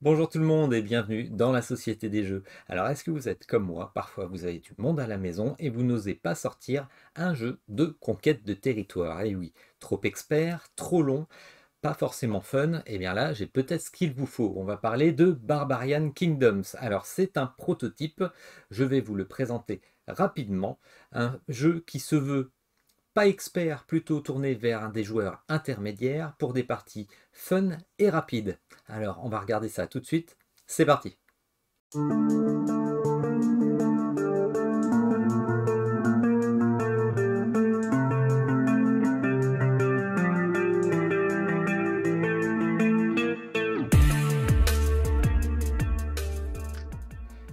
Bonjour tout le monde et bienvenue dans la Société des Jeux. Alors est-ce que vous êtes comme moi? Parfois vous avez du monde à la maison et vous n'osez pas sortir un jeu de conquête de territoire. Et oui, trop expert, trop long, pas forcément fun, et bien là j'ai peut-être ce qu'il vous faut. On va parler de Barbarian Kingdoms. Alors c'est un prototype, je vais vous le présenter rapidement. Un jeu qui se veut pas expert, plutôt tourné vers des joueurs intermédiaires pour des parties fun et rapides. Alors, on va regarder ça tout de suite. C'est parti.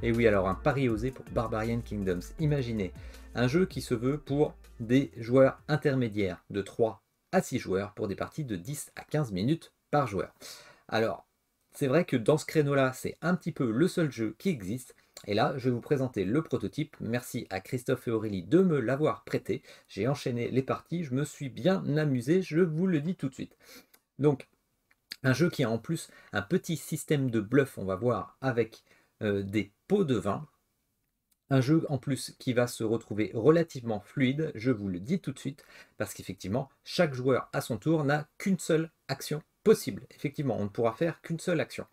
Et oui, alors un pari osé pour Barbarian Kingdoms. Imaginez un jeu qui se veut pour des joueurs intermédiaires de 3 à 6 joueurs pour des parties de 10 à 15 minutes par joueur. Alors, c'est vrai que dans ce créneau-là, c'est un petit peu le seul jeu qui existe. Et là, je vais vous présenter le prototype. Merci à Christophe et Aurélie de me l'avoir prêté. J'ai enchaîné les parties, je me suis bien amusé, je vous le dis tout de suite. Donc, un jeu qui a en plus un petit système de bluff, on va voir, avec des pots de vin. Un jeu en plus qui va se retrouver relativement fluide, je vous le dis tout de suite, parce qu'effectivement, chaque joueur à son tour n'a qu'une seule action possible. Effectivement, on ne pourra faire qu'une seule action.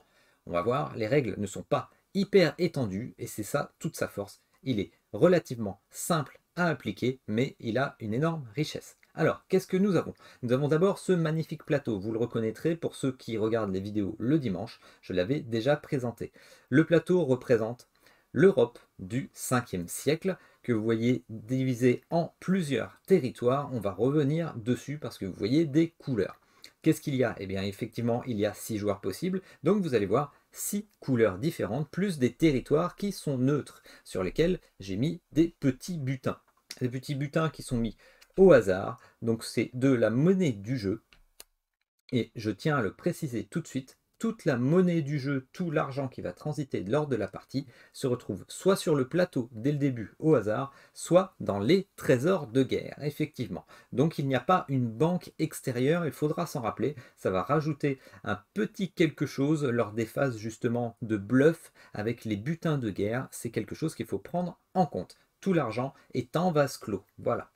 On va voir, les règles ne sont pas hyper étendues, et c'est ça toute sa force. Il est relativement simple à appliquer, mais il a une énorme richesse. Alors, qu'est-ce que nous avons? Nous avons d'abord ce magnifique plateau, vous le reconnaîtrez pour ceux qui regardent les vidéos le dimanche, je l'avais déjà présenté. Le plateau représente l'Europe du 5e siècle, que vous voyez divisé en plusieurs territoires. On va revenir dessus parce que vous voyez des couleurs. Qu'est-ce qu'il y a? Eh bien, effectivement, il y a 6 joueurs possibles, donc vous allez voir 6 couleurs différentes, plus des territoires qui sont neutres, sur lesquels j'ai mis des petits butins. Des petits butins qui sont mis au hasard, donc c'est de la monnaie du jeu, et je tiens à le préciser tout de suite, toute la monnaie du jeu, tout l'argent qui va transiter lors de la partie se retrouve soit sur le plateau dès le début au hasard, soit dans les trésors de guerre, effectivement. Donc il n'y a pas une banque extérieure, il faudra s'en rappeler, ça va rajouter un petit quelque chose lors des phases justement de bluff avec les butins de guerre, c'est quelque chose qu'il faut prendre en compte. Tout l'argent est en vase clos, voilà.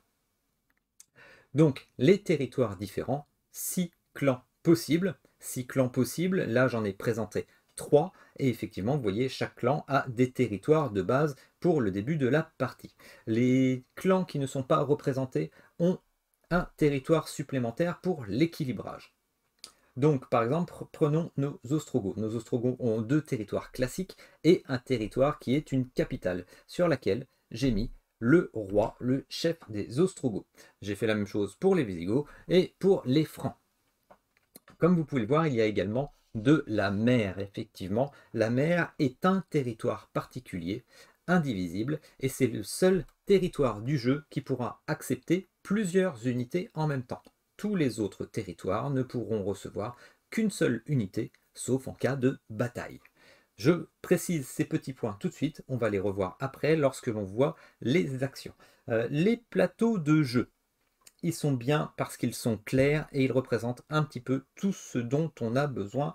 Donc les territoires différents, 6 clans possibles. 6 clans possibles, là j'en ai présenté 3, et effectivement vous voyez chaque clan a des territoires de base pour le début de la partie. Les clans qui ne sont pas représentés ont un territoire supplémentaire pour l'équilibrage. Donc par exemple prenons nos Ostrogoths. Nos Ostrogoths ont 2 territoires classiques et un territoire qui est une capitale sur laquelle j'ai mis le roi, le chef des Ostrogoths. J'ai fait la même chose pour les Visigoths et pour les Francs. Comme vous pouvez le voir, il y a également de la mer, effectivement. La mer est un territoire particulier, indivisible, et c'est le seul territoire du jeu qui pourra accepter plusieurs unités en même temps. Tous les autres territoires ne pourront recevoir qu'une seule unité, sauf en cas de bataille. Je précise ces petits points tout de suite, on va les revoir après lorsque l'on voit les actions. Les plateaux de jeu, ils sont bien parce qu'ils sont clairs et ils représentent un petit peu tout ce dont on a besoin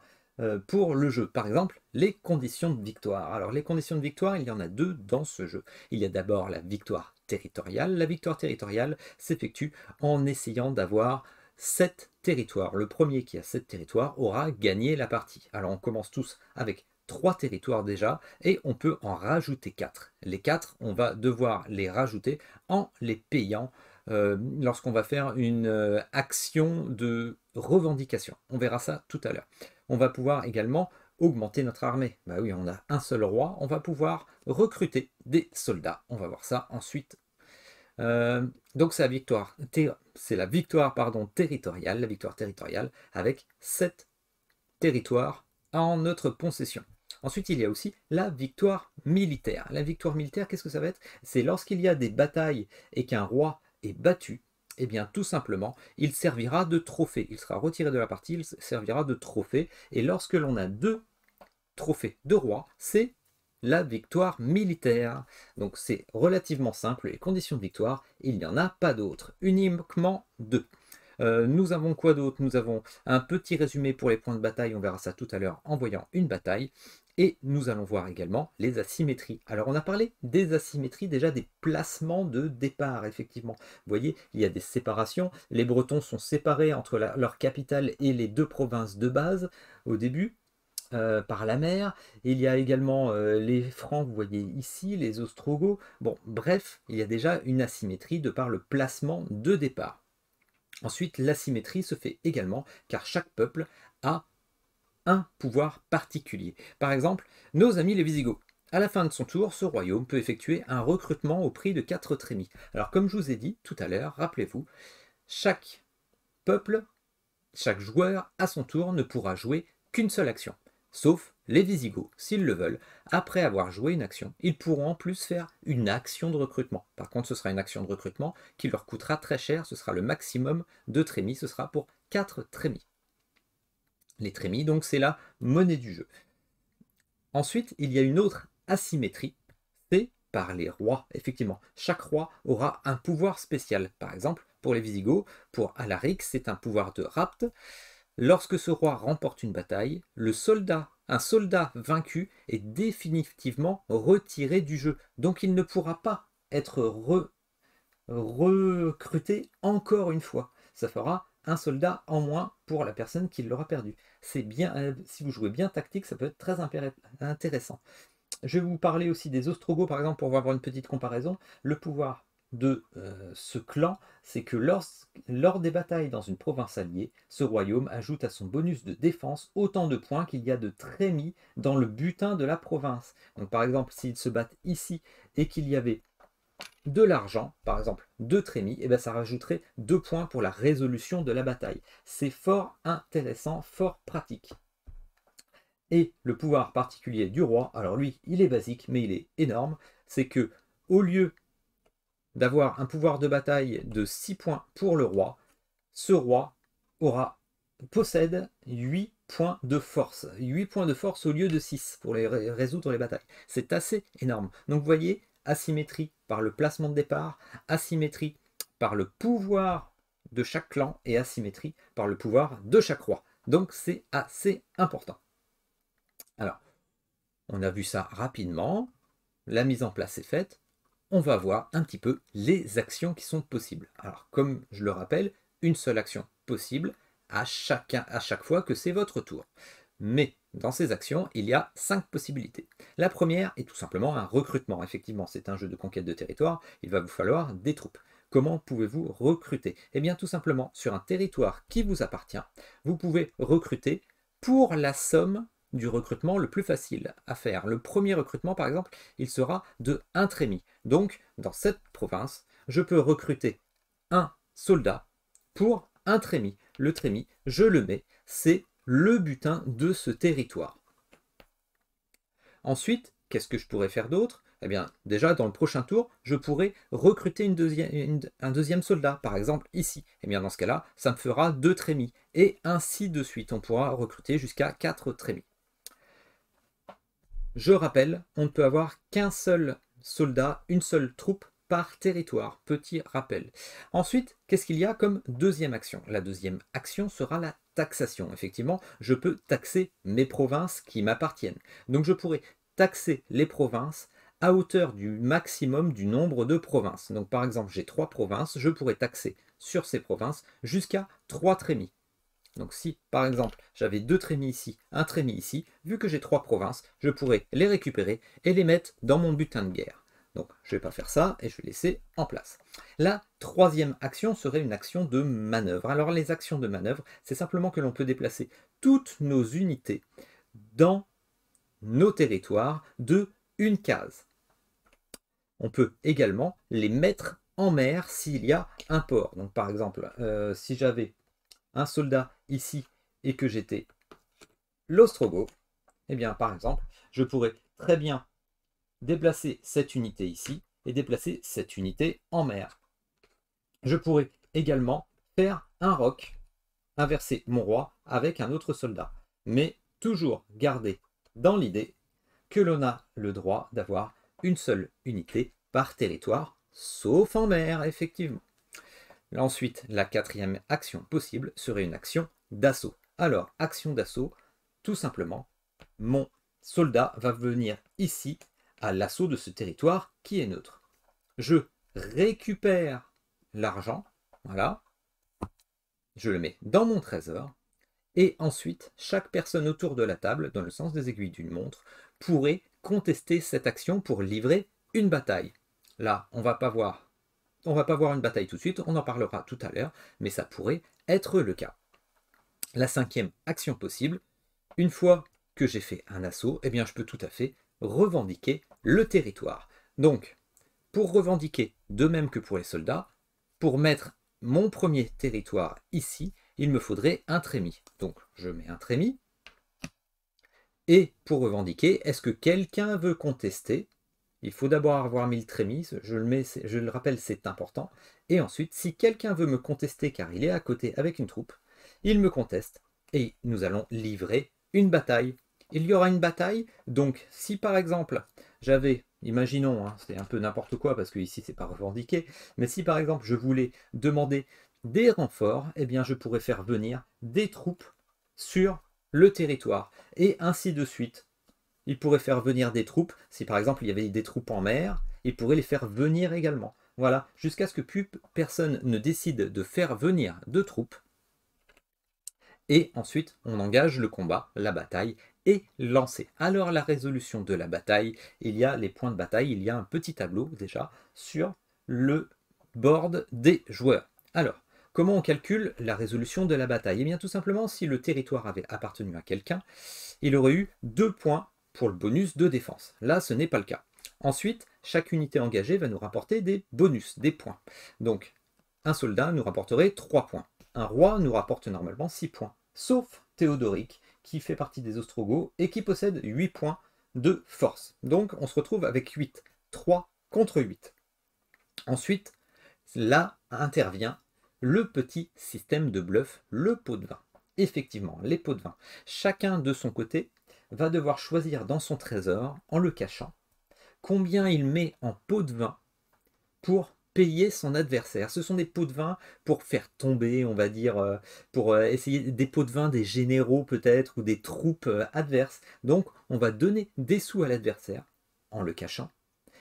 pour le jeu. Par exemple, les conditions de victoire. Alors les conditions de victoire, il y en a 2 dans ce jeu. Il y a d'abord la victoire territoriale. La victoire territoriale s'effectue en essayant d'avoir 7 territoires. Le premier qui a 7 territoires aura gagné la partie. Alors on commence tous avec 3 territoires déjà, et on peut en rajouter 4. Les 4, on va devoir les rajouter en les payant lorsqu'on va faire une action de revendication. On verra ça tout à l'heure. On va pouvoir également augmenter notre armée. Bah oui, on a un seul roi, on va pouvoir recruter des soldats. On va voir ça ensuite. Donc c'est la victoire pardon, territoriale, la victoire territoriale avec 7 territoires en notre possession. Ensuite, il y a aussi la victoire militaire. La victoire militaire, qu'est-ce que ça va être? C'est lorsqu'il y a des batailles et qu'un roi est battu, et bien tout simplement, il servira de trophée. Il sera retiré de la partie, il servira de trophée. Et lorsque l'on a 2 trophées de roi, c'est la victoire militaire. Donc c'est relativement simple, les conditions de victoire, il n'y en a pas d'autres, uniquement 2. Nous avons quoi d'autre? Nous avons un petit résumé pour les points de bataille, on verra ça tout à l'heure en voyant une bataille. Et nous allons voir également les asymétries. Alors on a parlé des asymétries, déjà des placements de départ, effectivement. Vous voyez, il y a des séparations. Les Bretons sont séparés entre leur capitale et les deux provinces de base au début. Par la mer. Il y a également les Francs, vous voyez ici, les Ostrogoths. Bon, bref, il y a déjà une asymétrie de par le placement de départ. Ensuite, l'asymétrie se fait également car chaque peuple a un pouvoir particulier. Par exemple, nos amis les Visigoths. À la fin de son tour, ce royaume peut effectuer un recrutement au prix de 4 trémies. Alors comme je vous ai dit tout à l'heure, rappelez-vous, chaque peuple, chaque joueur à son tour ne pourra jouer qu'une seule action. Sauf les Visigoths, s'ils le veulent, après avoir joué une action, ils pourront en plus faire une action de recrutement. Par contre, ce sera une action de recrutement qui leur coûtera très cher, ce sera le maximum de trémies, ce sera pour 4 trémies. Les trémies, donc c'est la monnaie du jeu. Ensuite, il y a une autre asymétrie, c'est par les rois. Effectivement, chaque roi aura un pouvoir spécial. Par exemple, pour les Visigoths, pour Alaric, c'est un pouvoir de rapt. Lorsque ce roi remporte une bataille, un soldat vaincu est définitivement retiré du jeu. Donc il ne pourra pas être recruté encore une fois. Ça fera un soldat en moins pour la personne qui l'aura perdu. C'est bien, si vous jouez bien tactique, ça peut être très intéressant. Je vais vous parler aussi des Ostrogoths, par exemple, pour avoir une petite comparaison. Le pouvoir de ce clan, c'est que lors des batailles dans une province alliée, ce royaume ajoute à son bonus de défense autant de points qu'il y a de trémies dans le butin de la province. Donc par exemple, s'ils se battent ici et qu'il y avait de l'argent, par exemple 2 trémies, et bien ça rajouterait 2 points pour la résolution de la bataille. C'est fort intéressant, fort pratique. Et le pouvoir particulier du roi, alors lui, il est basique, mais il est énorme, c'est que au lieu d'avoir un pouvoir de bataille de 6 points pour le roi, ce roi possède 8 points de force. 8 points de force au lieu de 6 pour résoudre les batailles. C'est assez énorme. Donc vous voyez, asymétrie par le placement de départ, asymétrie par le pouvoir de chaque clan et asymétrie par le pouvoir de chaque roi. Donc c'est assez important. Alors, on a vu ça rapidement, la mise en place est faite, on va voir un petit peu les actions qui sont possibles. Alors, comme je le rappelle, une seule action possible à chaque fois que c'est votre tour. Mais dans ces actions, il y a 5 possibilités. La première est tout simplement un recrutement. Effectivement, c'est un jeu de conquête de territoire, il va vous falloir des troupes. Comment pouvez-vous recruter? Eh bien, tout simplement, sur un territoire qui vous appartient, vous pouvez recruter pour la somme du recrutement le plus facile à faire. Le premier recrutement, par exemple, il sera de 1 trémie. Donc, dans cette province, je peux recruter un soldat pour 1 trémie. Le trémie, je le mets, c'est le butin de ce territoire. Ensuite, qu'est-ce que je pourrais faire d'autre? Eh bien, déjà, dans le prochain tour, je pourrais recruter un deuxième soldat, par exemple ici. Eh bien, dans ce cas-là, ça me fera 2 trémies. Et ainsi de suite, on pourra recruter jusqu'à 4 trémies. Je rappelle, on ne peut avoir qu'un seul soldat, une seule troupe par territoire. Petit rappel. Ensuite, qu'est-ce qu'il y a comme deuxième action? La deuxième action sera la taxation. Effectivement, je peux taxer mes provinces qui m'appartiennent. Donc je pourrais taxer les provinces à hauteur du maximum du nombre de provinces. Donc par exemple, j'ai 3 provinces, je pourrais taxer sur ces provinces jusqu'à 3 trémies. Donc si, par exemple, j'avais 2 trémies ici, 1 trémie ici, vu que j'ai 3 provinces, je pourrais les récupérer et les mettre dans mon butin de guerre. Donc je ne vais pas faire ça et je vais laisser en place. La troisième action serait une action de manœuvre. Alors les actions de manœuvre, c'est simplement que l'on peut déplacer toutes nos unités dans nos territoires de une case. On peut également les mettre en mer s'il y a un port. Donc par exemple, si j'avais un soldat ici et que j'étais l'Ostrogoth, eh bien par exemple, je pourrais très bien déplacer cette unité ici et déplacer cette unité en mer. Je pourrais également faire un roc, inverser mon roi avec un autre soldat, mais toujours garder dans l'idée que l'on a le droit d'avoir une seule unité par territoire, sauf en mer, effectivement. Ensuite, la quatrième action possible serait une action d'assaut. Alors, action d'assaut, tout simplement, mon soldat va venir ici à l'assaut de ce territoire qui est neutre. Je récupère l'argent, voilà, je le mets dans mon trésor, et ensuite, chaque personne autour de la table, dans le sens des aiguilles d'une montre, pourrait contester cette action pour livrer une bataille. Là, on va pas voir une bataille tout de suite, on en parlera tout à l'heure, mais ça pourrait être le cas. La cinquième action possible, une fois que j'ai fait un assaut, eh bien je peux tout à fait revendiquer le territoire. Donc, pour revendiquer, de même que pour les soldats, pour mettre mon premier territoire ici, il me faudrait un trémies. Donc, je mets un trémies. Et pour revendiquer, est-ce que quelqu'un veut contester? Il faut d'abord avoir mis le trémies, je le rappelle, c'est important. Et ensuite, si quelqu'un veut me contester car il est à côté avec une troupe, il me conteste et nous allons livrer une bataille. Il y aura une bataille, donc si par exemple j'avais, imaginons, hein, c'est un peu n'importe quoi parce que ici c'est pas revendiqué, mais si par exemple je voulais demander des renforts, eh bien je pourrais faire venir des troupes sur le territoire et ainsi de suite. Il pourrait faire venir des troupes, si par exemple il y avait des troupes en mer, il pourrait les faire venir également. Voilà, jusqu'à ce que plus personne ne décide de faire venir de troupes. Et ensuite, on engage le combat, la bataille est lancée. Alors la résolution de la bataille, il y a les points de bataille, il y a un petit tableau déjà sur le board des joueurs. Alors, comment on calcule la résolution de la bataille? Eh bien tout simplement, si le territoire avait appartenu à quelqu'un, il aurait eu 2 points pour le bonus de défense. Là, ce n'est pas le cas. Ensuite, chaque unité engagée va nous rapporter des bonus, des points. Donc, un soldat nous rapporterait 3 points. Un roi nous rapporte normalement 6 points. Sauf Théodoric, qui fait partie des Ostrogoths et qui possède 8 points de force. Donc, on se retrouve avec 8. 3 contre 8. Ensuite, là intervient le petit système de bluff, le pot de vin. Effectivement, les pots de vin. Chacun de son côté va devoir choisir dans son trésor, en le cachant, combien il met en pot de vin pour payer son adversaire. Ce sont des pots de vin pour faire tomber, on va dire, pour essayer des pots de vin des généraux peut-être, ou des troupes adverses. Donc on va donner des sous à l'adversaire en le cachant.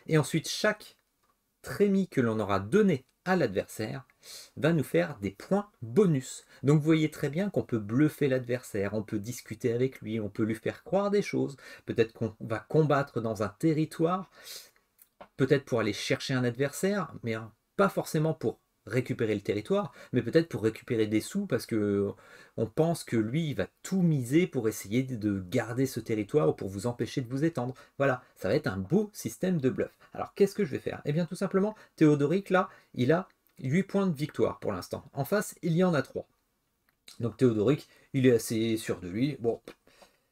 Et ensuite, chaque trémies que l'on aura donné à l'adversaire va nous faire des points bonus. Donc vous voyez très bien qu'on peut bluffer l'adversaire, on peut discuter avec lui, on peut lui faire croire des choses, peut-être qu'on va combattre dans un territoire, peut-être pour aller chercher un adversaire, mais pas forcément pour récupérer le territoire, mais peut-être pour récupérer des sous parce que on pense que lui il va tout miser pour essayer de garder ce territoire ou pour vous empêcher de vous étendre. Voilà, ça va être un beau système de bluff. Alors qu'est-ce que je vais faire? Eh bien tout simplement, Théodoric là, il a 8 points de victoire pour l'instant. En face, il y en a 3. Donc Théodoric, il est assez sûr de lui. Bon,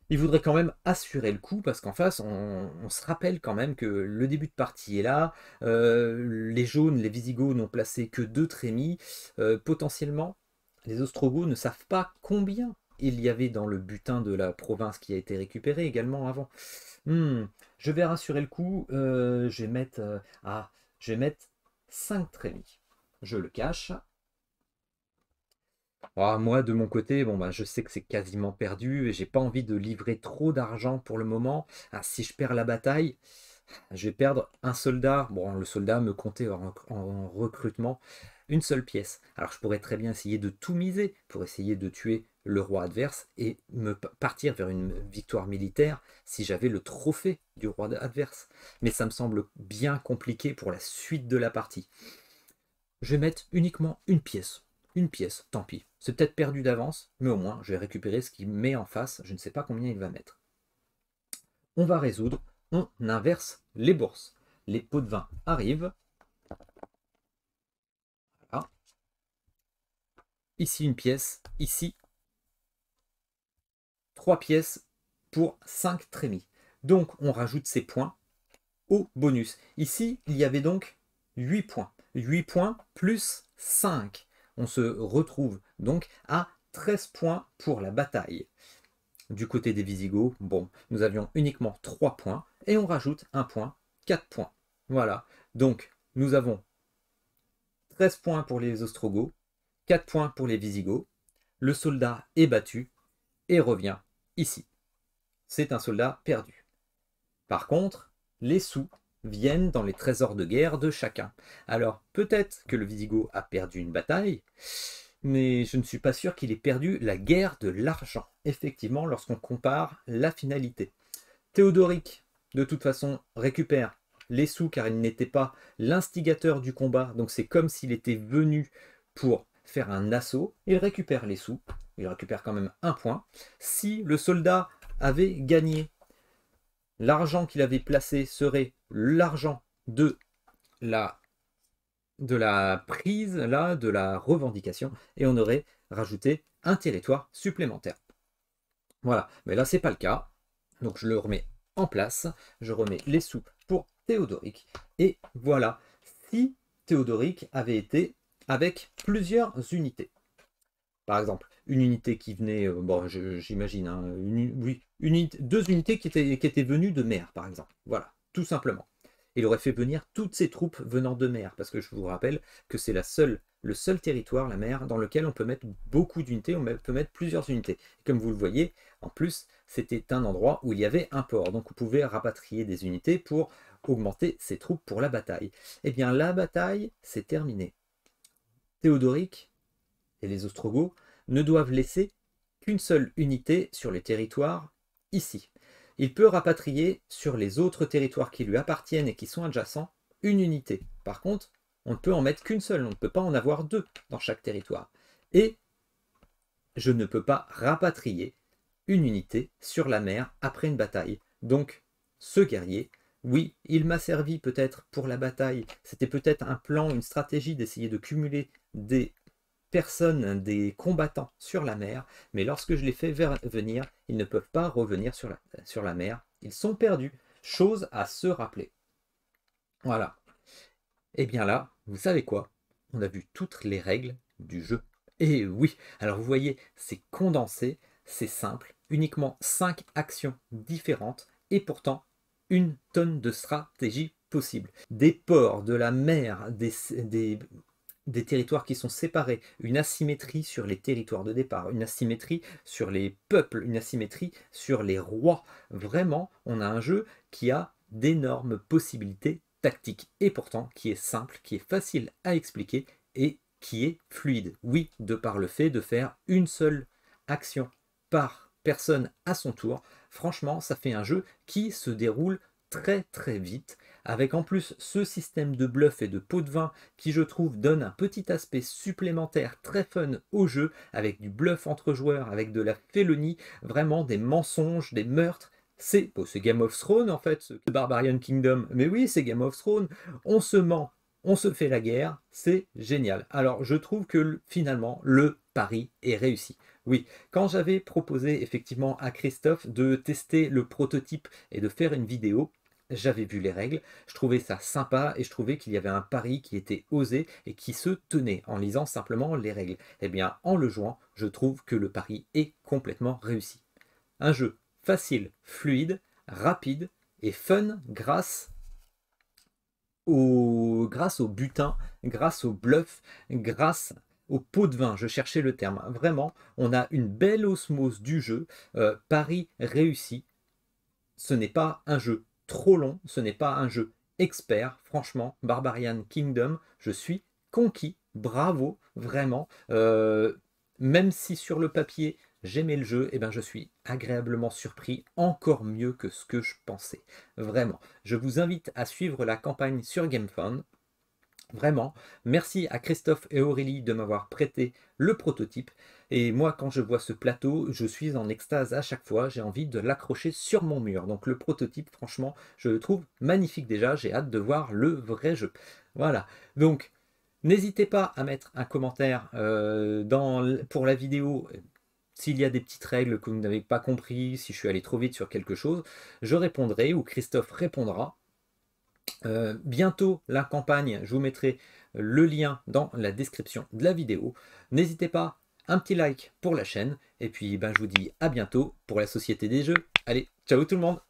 il voudrait quand même assurer le coup parce qu'en face, on se rappelle quand même que le début de partie est là. Les jaunes, les Visigoths n'ont placé que 2 trémies. Potentiellement, les Ostrogoths ne savent pas combien il y avait dans le butin de la province qui a été récupéré également avant. Je vais rassurer le coup. Je vais mettre 5 trémies. Je le cache. Moi, de mon côté, bon, bah, je sais que c'est quasiment perdu et j'ai pas envie de livrer trop d'argent pour le moment. Si je perds la bataille, je vais perdre un soldat. Bon, le soldat me comptait en recrutement une seule pièce. Alors, je pourrais très bien essayer de tout miser pour essayer de tuer le roi adverse et partir vers une victoire militaire si j'avais le trophée du roi adverse. Mais ça me semble bien compliqué pour la suite de la partie. Je vais mettre uniquement une pièce. Une pièce, tant pis. C'est peut-être perdu d'avance, mais au moins je vais récupérer ce qu'il met en face. Je ne sais pas combien il va mettre. On va résoudre. On inverse les bourses. Les pots de vin arrivent. Voilà. Ici une pièce. Ici 3 pièces pour 5 trémies. Donc on rajoute ces points au bonus. Ici, il y avait donc 8 points. 8 points plus 5. On se retrouve donc à 13 points pour la bataille. Du côté des Visigoths, bon, nous avions uniquement 3 points et on rajoute un point, 4 points. Voilà, donc nous avons 13 points pour les Ostrogoths, 4 points pour les Visigoths. Le soldat est battu et revient ici. C'est un soldat perdu. Par contre, les sous viennent dans les trésors de guerre de chacun. Alors, peut-être que le Visigoth a perdu une bataille, mais je ne suis pas sûr qu'il ait perdu la guerre de l'argent, effectivement, lorsqu'on compare la finalité. Théodoric, de toute façon, récupère les sous car il n'était pas l'instigateur du combat, donc c'est comme s'il était venu pour faire un assaut. Il récupère les sous, il récupère quand même un point. Si le soldat avait gagné, l'argent qu'il avait placé serait l'argent de la prise, là, de la revendication, et on aurait rajouté un territoire supplémentaire. Voilà, mais là c'est pas le cas, donc je le remets en place, je remets les sous pour Théodoric, et voilà, si Théodoric avait été avec plusieurs unités, par exemple, une unité qui venait, bon, j'imagine, hein, deux unités qui étaient venues de mer, par exemple, voilà, tout simplement. Il aurait fait venir toutes ses troupes venant de mer, parce que je vous rappelle que c'est le seul territoire, la mer, dans lequel on peut mettre beaucoup d'unités, on peut mettre plusieurs unités. Comme vous le voyez, en plus, c'était un endroit où il y avait un port, donc on pouvait rapatrier des unités pour augmenter ses troupes pour la bataille. Eh bien, la bataille, c'est terminé. Théodoric et les Ostrogoths ne doivent laisser qu'une seule unité sur les territoires ici. Il peut rapatrier sur les autres territoires qui lui appartiennent et qui sont adjacents une unité. Par contre, on ne peut en mettre qu'une seule, on ne peut pas en avoir deux dans chaque territoire. Et je ne peux pas rapatrier une unité sur la mer après une bataille. Donc, ce guerrier, oui, il m'a servi peut-être pour la bataille, c'était peut-être un plan, une stratégie d'essayer de cumuler des personnes, des combattants sur la mer, mais lorsque je les fais venir, ils ne peuvent pas revenir sur la mer. Ils sont perdus. Chose à se rappeler. Voilà. Et bien là, vous savez quoi? On a vu toutes les règles du jeu. Et oui, alors vous voyez, c'est condensé, c'est simple, uniquement 5 actions différentes, et pourtant une tonne de stratégies possibles. Des ports, de la mer, des territoires qui sont séparés, une asymétrie sur les territoires de départ, une asymétrie sur les peuples, une asymétrie sur les rois. Vraiment, on a un jeu qui a d'énormes possibilités tactiques et pourtant qui est simple, qui est facile à expliquer et qui est fluide. Oui, de par le fait de faire une seule action par personne à son tour, franchement, ça fait un jeu qui se déroule très très vite, avec en plus ce système de bluff et de pot de vin qui je trouve donne un petit aspect supplémentaire très fun au jeu, avec du bluff entre joueurs, avec de la félonie, vraiment des mensonges, des meurtres. C'est Game of Thrones en fait, ce Barbarian Kingdom, mais oui c'est Game of Thrones, on se ment, on se fait la guerre, c'est génial. Alors je trouve que finalement le pari est réussi. Oui, quand j'avais proposé effectivement à Christophe de tester le prototype et de faire une vidéo, j'avais vu les règles, je trouvais ça sympa et je trouvais qu'il y avait un pari qui était osé et qui se tenait en lisant simplement les règles. Eh bien, en le jouant, je trouve que le pari est complètement réussi. Un jeu facile, fluide, rapide et fun grâce au butin, grâce au bluff, grâce au pot de vin, je cherchais le terme. Vraiment, on a une belle osmose du jeu, pari réussi. Ce n'est pas un jeu trop long, ce n'est pas un jeu expert. Franchement, Barbarian Kingdom, je suis conquis, bravo, vraiment. Même si sur le papier, j'aimais le jeu, et ben je suis agréablement surpris, encore mieux que ce que je pensais. Vraiment, je vous invite à suivre la campagne sur GameFound. Vraiment, merci à Christophe et Aurélie de m'avoir prêté le prototype. Et moi, quand je vois ce plateau, je suis en extase à chaque fois. J'ai envie de l'accrocher sur mon mur. Donc le prototype, franchement, je le trouve magnifique déjà. J'ai hâte de voir le vrai jeu. Voilà. Donc, n'hésitez pas à mettre un commentaire pour la vidéo. S'il y a des petites règles que vous n'avez pas compris, si je suis allé trop vite sur quelque chose, je répondrai ou Christophe répondra. Bientôt la campagne, je vous mettrai le lien dans la description de la vidéo. N'hésitez pas, un petit like pour la chaîne, et puis ben, je vous dis à bientôt pour la Société des Jeux. Allez, ciao tout le monde!